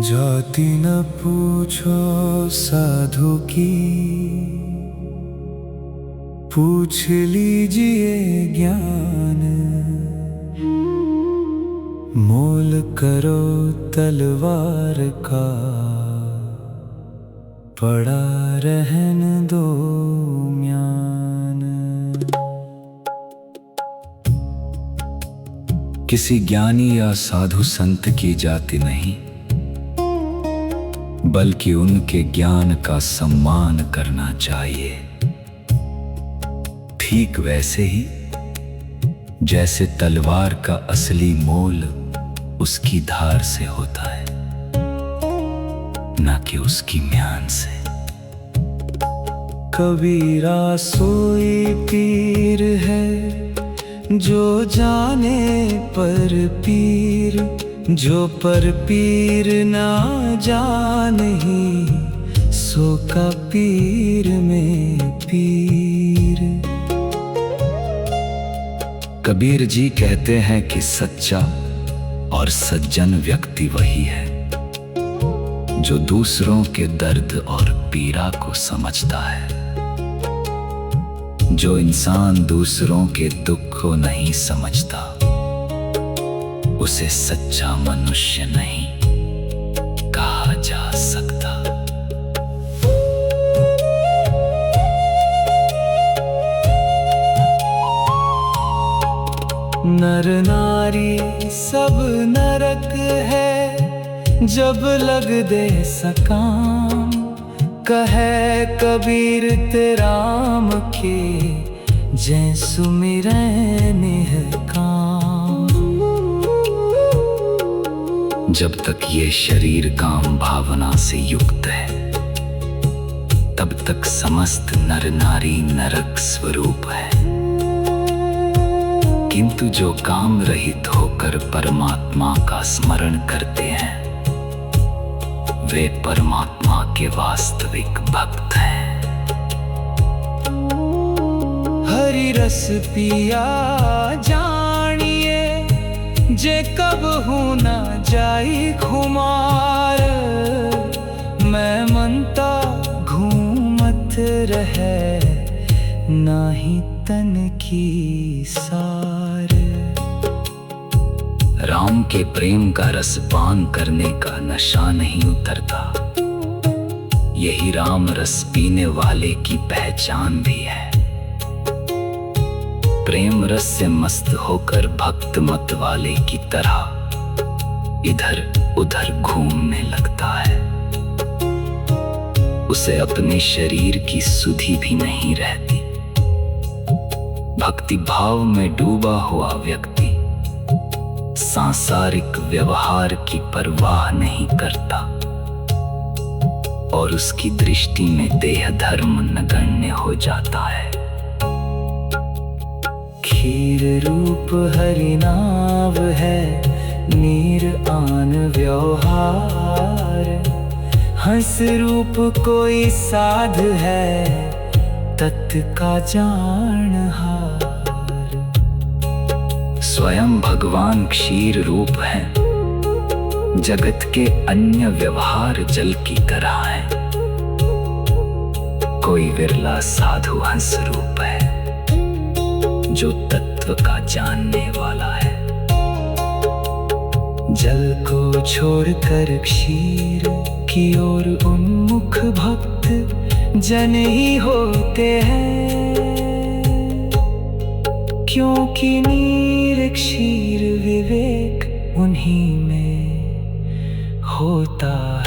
जाति न पूछो साधु की, पूछ लीजिए ज्ञान। मोल करो तलवार का, पड़ा रहन दो म्यान। किसी ज्ञानी या साधु संत की जाति नहीं, बल्कि उनके ज्ञान का सम्मान करना चाहिए। ठीक वैसे ही जैसे तलवार का असली मोल उसकी धार से होता है, न कि उसकी म्यान से। कबीरा सोई पीर है जो जाने पर पीर, जो पर पीर ना जाने ही सो का पीर में पीर। कबीर जी कहते हैं कि सच्चा और सज्जन व्यक्ति वही है जो दूसरों के दर्द और पीड़ा को समझता है। जो इंसान दूसरों के दुख को नहीं समझता, उसे सच्चा मनुष्य नहीं कहा जा सकता। नर नारी सब नरक है जब लग दे सकाम। कहे कबीर तेराम के जै सुमिरै निहकाम। जब तक ये शरीर काम भावना से युक्त है, तब तक समस्त नर नारी नरक स्वरूप है। किंतु जो काम रहित होकर परमात्मा का स्मरण करते हैं, वे परमात्मा के वास्तविक भक्त हैं। हरि रस पिया जानिए, जे कब हूँ न जाई खुमार। मैं मनता घूमत रहे नाही तन की सार। राम के प्रेम का रस पान करने का नशा नहीं उतरता, यही राम रस पीने वाले की पहचान भी है। प्रेम रस से मस्त होकर भक्त मत वाले की तरह इधर उधर घूमने लगता है। उसे अपने शरीर की सुधि भी नहीं रहती। भक्ति भाव में डूबा हुआ व्यक्ति सांसारिक व्यवहार की परवाह नहीं करता और उसकी दृष्टि में देह धर्म नगण्य हो जाता है। खीर रूप हरि नाव है, नीर आन व्यवहार। हंस रूप कोई साध है, तत् का जानहार। स्वयं भगवान क्षीर रूप है, जगत के अन्य व्यवहार जल की तरह है। कोई विरला साधु हंस रूप है, जो तत्व का जानने वाला है। जल को छोड़कर क्षीर की ओर उन्मुख भक्त जन ही होते हैं। क्योंकि नीर क्षीर विवेक उन्हीं में होता है।